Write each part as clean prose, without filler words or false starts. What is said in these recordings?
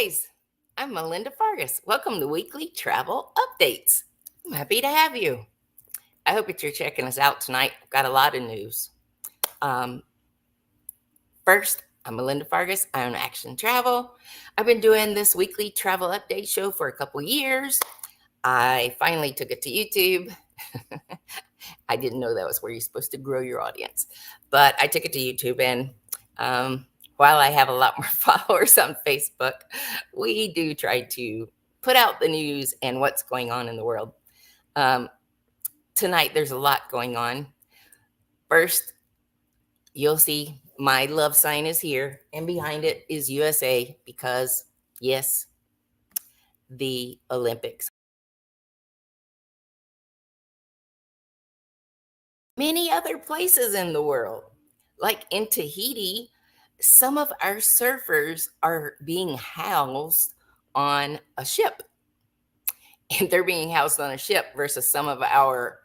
guys, I'm Melinda Fargus. Welcome to Weekly Travel Updates. I'm happy to have you. I hope that you're checking us out tonight. I've got a lot of news. First, I'm Melinda Fargus. I own Action Travel. I've been doing this weekly travel update show for a couple years. I finally took it to YouTube. I didn't know that was where you're supposed to grow your audience, but I took it to YouTube, and while I have a lot more followers on Facebook, we do try to put out the news and what's going on in the world. Tonight, there's a lot going on. First, you'll see my love sign is here, and behind it is USA because, yes, the Olympics. Many other places in the world, like in Tahiti, some of our surfers are being housed on a ship. And they're being housed on a ship versus some of our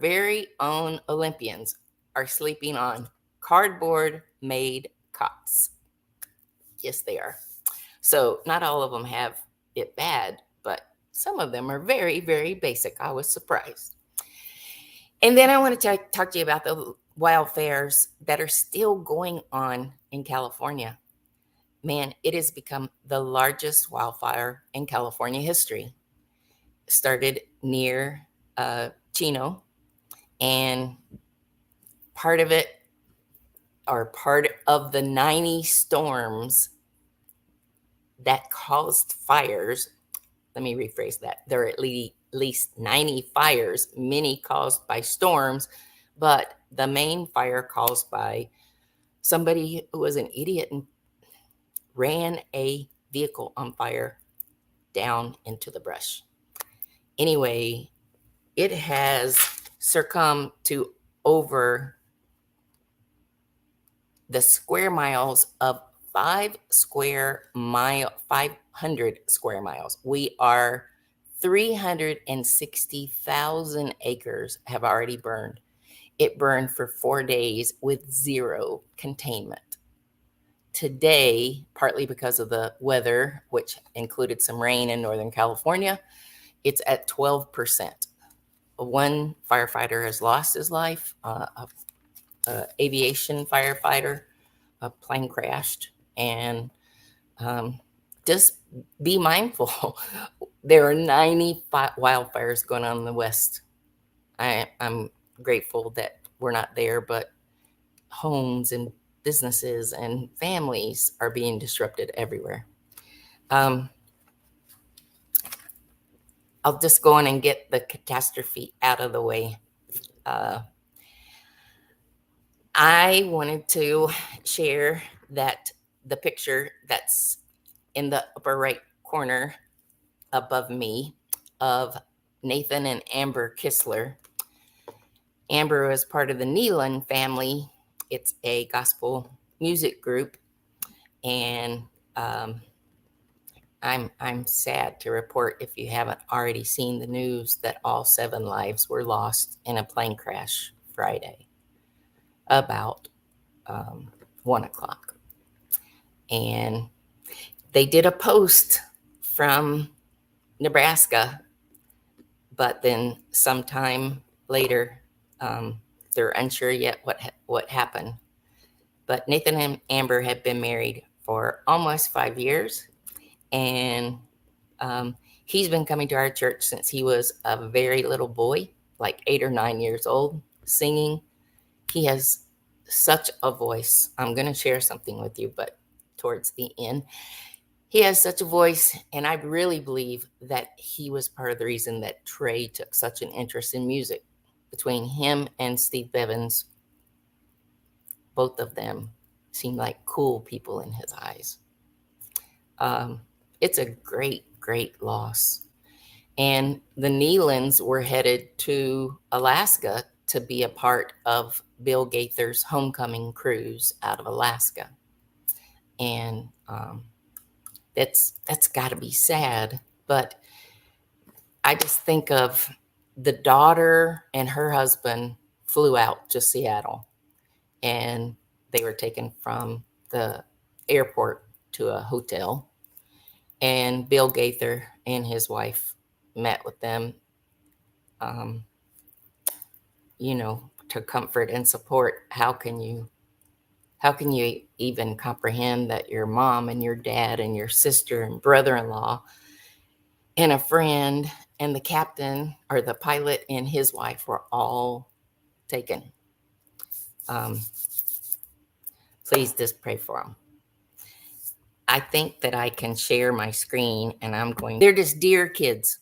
very own Olympians are sleeping on cardboard made cots. Yes, they are. So not all of them have it bad, but some of them are very, very basic. I was surprised. And then I want to talk to you about the wildfires that are still going on in California. Man, it has become the largest wildfire in California history. It started near Chino, and part of the 90 storms that caused fires, let me rephrase that. There are at least 90 fires, many caused by storms, but the main fire caused by somebody who was an idiot and ran a vehicle on fire down into the brush. Anyway, it has succumbed to over the square miles of 500 square miles. We are 360,000 acres have already burned. It burned for 4 days with zero containment. Today, partly because of the weather, which included some rain in Northern California, it's at 12%. One firefighter has lost his life, aviation firefighter. A plane crashed, and just be mindful. There are 90 wildfires going on in the West. I'm grateful that we're not there, but homes and businesses and families are being disrupted everywhere. I'll just go on and get the catastrophe out of the way. I wanted to share that the picture that's in the upper right corner above me of Nathan and Amber Kistler. Amber is part of the Nelon Family. It's a gospel music group, and I'm sad to report, if you haven't already seen the news, that all 7 lives were lost in a plane crash Friday about 1 o'clock. And they did a post from Nebraska, but then sometime later, they're unsure yet what happened. But Nathan and Amber have been married for almost 5 years, and he's been coming to our church since he was a very little boy, like 8 or 9 years old, singing. He has such a voice. I'm going to share something with you, but towards the end. He has such a voice, and I really believe that he was part of the reason that Trey took such an interest in music. Between him and Steve Bevins, both of them seem like cool people in his eyes. It's a great, great loss. And the Nelons were headed to Alaska to be a part of Bill Gaither's homecoming cruise out of Alaska. And that's got to be sad. But I just think of the daughter and her husband flew out to Seattle, and they were taken from the airport to a hotel. And Bill Gaither and his wife met with them, you know, to comfort and support. How can you even comprehend that your mom and your dad and your sister and brother-in-law and a friend and the captain or the pilot and his wife were all taken? Please just pray for them. I think that I can share my screen, and they're just dear kids,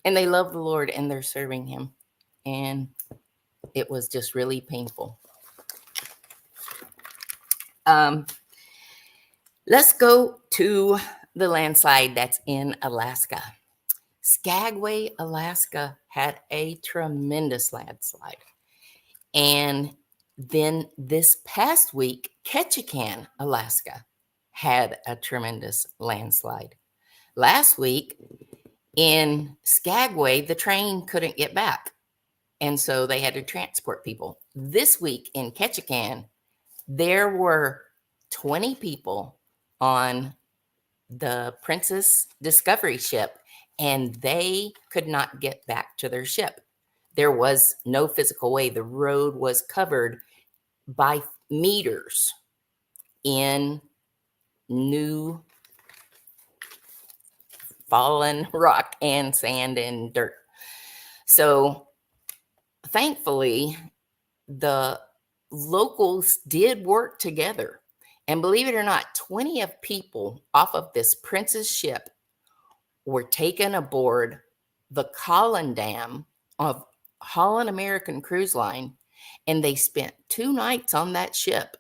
and they love the Lord and they're serving him. And it was just really painful. Let's go to the landslide that's in Alaska. Skagway, Alaska had a tremendous landslide. And then this past week, Ketchikan, Alaska had a tremendous landslide. Last week in Skagway, the train couldn't get back, and so they had to transport people. This week in Ketchikan, there were 20 people on the Princess Discovery ship, and they could not get back to their ship. There was no physical way. The road was covered by meters in new fallen rock and sand and dirt. So thankfully, the locals did work together. And believe it or not, 20 of people off of this Princess ship were taken aboard the Colin Dam of Holland American Cruise Line, and they spent 2 nights on that ship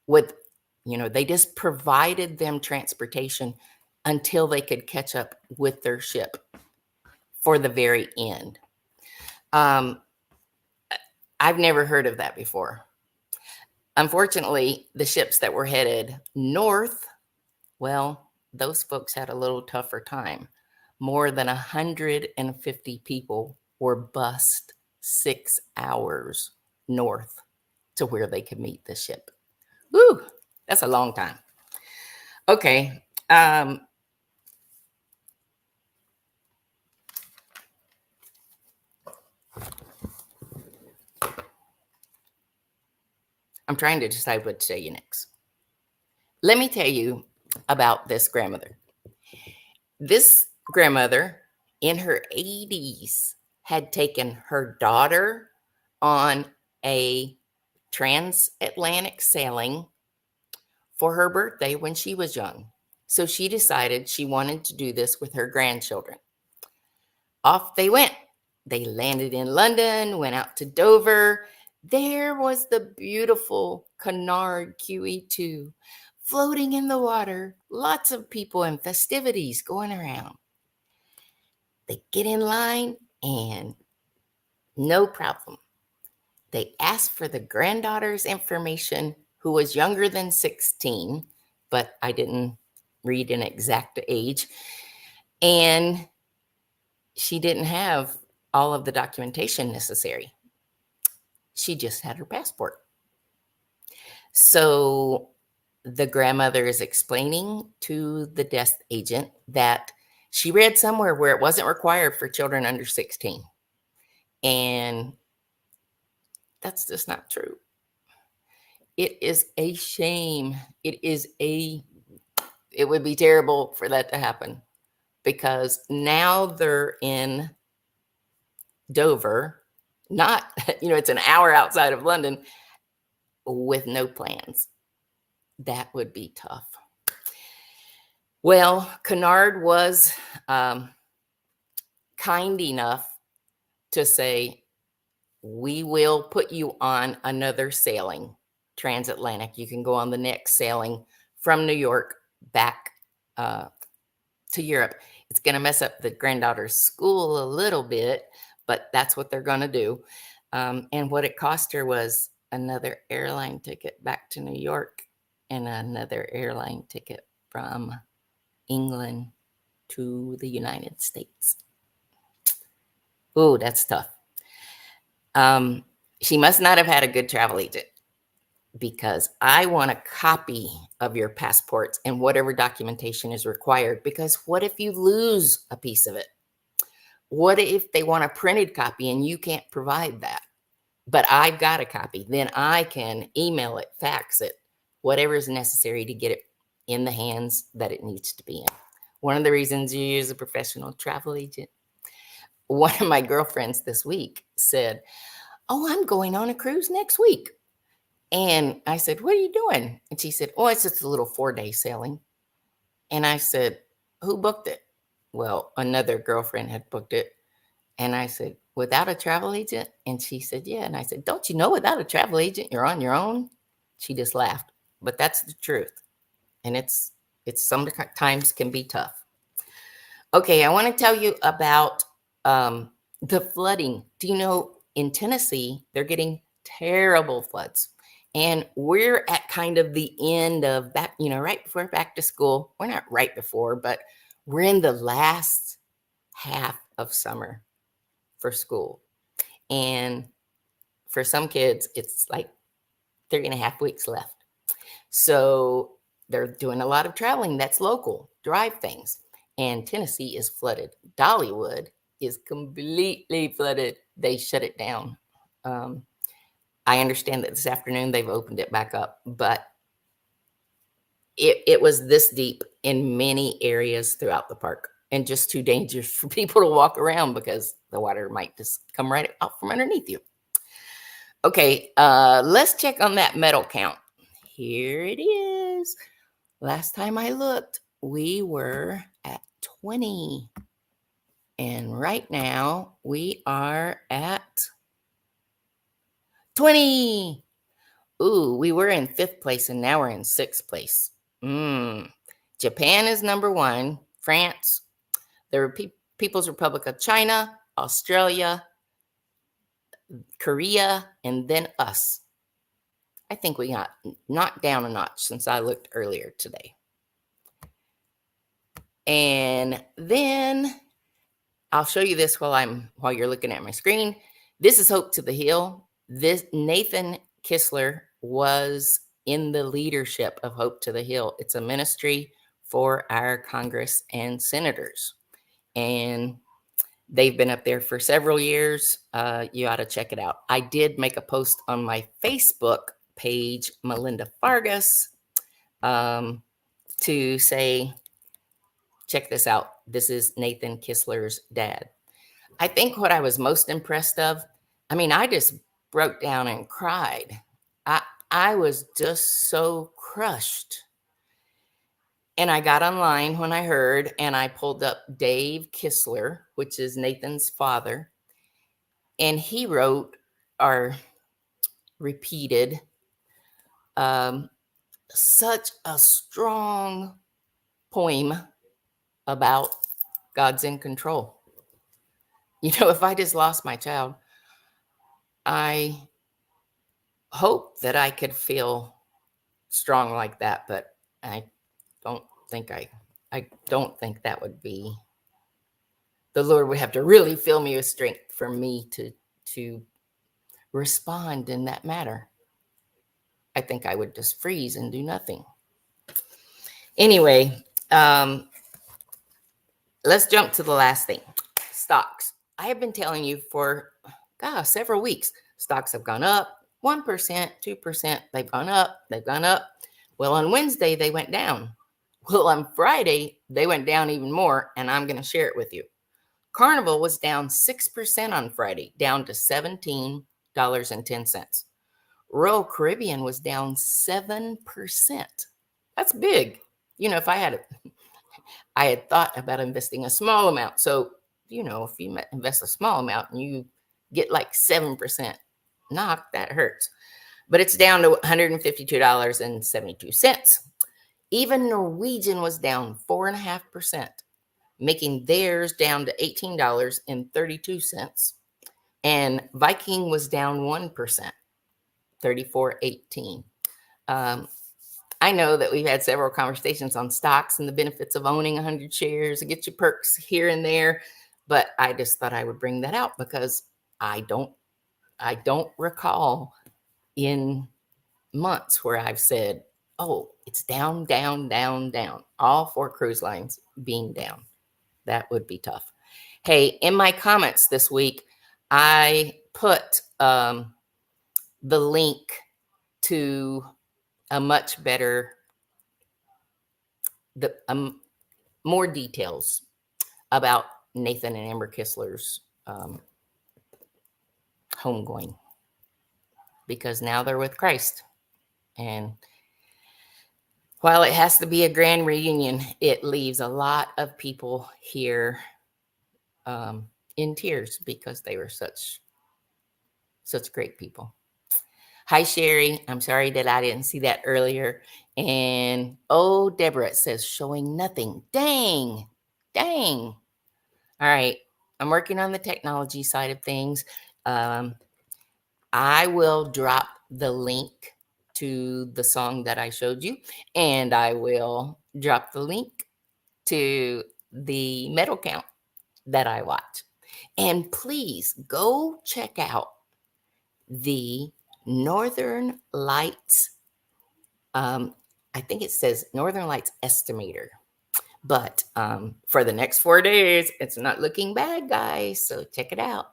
with, they just provided them transportation until they could catch up with their ship for the very end. I've never heard of that before. Unfortunately, the ships that were headed north, well, those folks had a little tougher time. More than 150 people were bused 6 hours north to where they could meet the ship. Woo, that's a long time. Okay. I'm trying to decide what to tell you next. Let me tell you about this grandmother. This grandmother in her 80s had taken her daughter on a transatlantic sailing for her birthday when she was young. So she decided she wanted to do this with her grandchildren. Off they went. They landed in London, went out to Dover. There was the beautiful Cunard QE2 floating in the water. Lots of people and festivities going around. They get in line and no problem. They asked for the granddaughter's information, who was younger than 16, but I didn't read an exact age. And she didn't have all of the documentation necessary. She just had her passport. So the grandmother is explaining to the desk agent that she read somewhere where it wasn't required for children under 16. And that's just not true. It is a shame. It would be terrible for that to happen, because now they're in Dover, not, it's an hour outside of London, with no plans. That would be tough. Well, Cunard was kind enough to say, we will put you on another sailing, transatlantic. You can go on the next sailing from New York back to Europe. It's going to mess up the granddaughter's school a little bit, but that's what they're going to do. And what it cost her was another airline ticket back to New York and another airline ticket from England to the United States. Oh, that's tough. She must not have had a good travel agent, because I want a copy of your passports and whatever documentation is required. Because what if you lose a piece of it? What if they want a printed copy and you can't provide that? But I've got a copy. Then I can email it, fax it, whatever is necessary to get it in the hands that it needs to be in. One of the reasons you use a professional travel agent. One of my girlfriends this week said, "Oh, I'm going on a cruise next week." And I said, "What are you doing?" And she said, "Oh, it's just a little 4-day sailing." And I said, "Who booked it?" Well, another girlfriend had booked it. And I said, "Without a travel agent?" And she said, "Yeah." And I said, "Don't you know without a travel agent, you're on your own?" She just laughed. But that's the truth. And it's sometimes can be tough. Okay, I want to tell you about the flooding. Do you know in Tennessee, they're getting terrible floods. And we're at kind of the end of back, right before back to school. We're not right before, but we're in the last half of summer for school. And for some kids, it's like 3.5 weeks left. So they're doing a lot of traveling that's local, drive things. And Tennessee is flooded. Dollywood is completely flooded. They shut it down. I understand that this afternoon they've opened it back up, but it was this deep in many areas throughout the park and just too dangerous for people to walk around because the water might just come right out from underneath you. Okay, let's check on that medal count. Here it is. Last time I looked, we were at 20. And right now we are at 20. Ooh, we were in 5th place and now we're in 6th place. Japan is number 1. France, the People's Republic of China, Australia, Korea, and then us. I think we got knocked down a notch since I looked earlier today. And then I'll show you this while you're looking at my screen. This is Hope to the Hill. This Nathan Kistler was in the leadership of Hope to the Hill. It's a ministry for our Congress and senators. And they've been up there for several years. You ought to check it out. I did make a post on my Facebook page, Melinda Vargas, to say, check this out. This is Nathan Kistler's dad. I think what I was most impressed of, I just broke down and cried. I was just so crushed. And I got online when I heard, and I pulled up Dave Kistler, which is Nathan's father. And he wrote or repeated such a strong poem about God's in control. If I just lost my child, I hope that I could feel strong like that, but I don't think that would be, the Lord would have to really fill me with strength for me to respond in that matter. I think I would just freeze and do nothing. Anyway, let's jump to the last thing. Stocks. I have been telling you for several weeks, stocks have gone up 1%, 2%. They've gone up. They've gone up. Well, on Wednesday, they went down. Well, on Friday, they went down even more, and I'm going to share it with you. Carnival was down 6% on Friday, down to $17.10. Royal Caribbean was down 7%. That's big. If I had thought about investing a small amount. So, if you invest a small amount and you get like 7% knock, that hurts. But it's down to $152.72. Even Norwegian was down 4.5%, making theirs down to $18.32. And Viking was down 1%, $34.18. I know that we've had several conversations on stocks and the benefits of owning 100 shares and get your perks here and there, but I just thought I would bring that out because I don't recall in months where I've said, oh, it's down, down, down, down. All 4 cruise lines being down. That would be tough. Hey, in my comments this week, I put the link to a much better, more details about Nathan and Amber Kistler's homegoing, because now they're with Christ. And while it has to be a grand reunion, it leaves a lot of people here in tears because they were such great people. Hi, Sherry. I'm sorry that I didn't see that earlier. And oh, Deborah, it says showing nothing. Dang. All right. I'm working on the technology side of things. I will drop the link to the song that I showed you, and I will drop the link to the medal count that I watch. And please go check out the Northern Lights. I think it says Northern Lights Estimator. But for the next 4 days, it's not looking bad, guys. So check it out.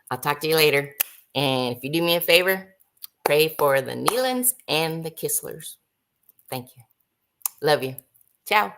I'll talk to you later. And if you do me a favor, pray for the Nelons and the Kistlers. Thank you. Love you. Ciao.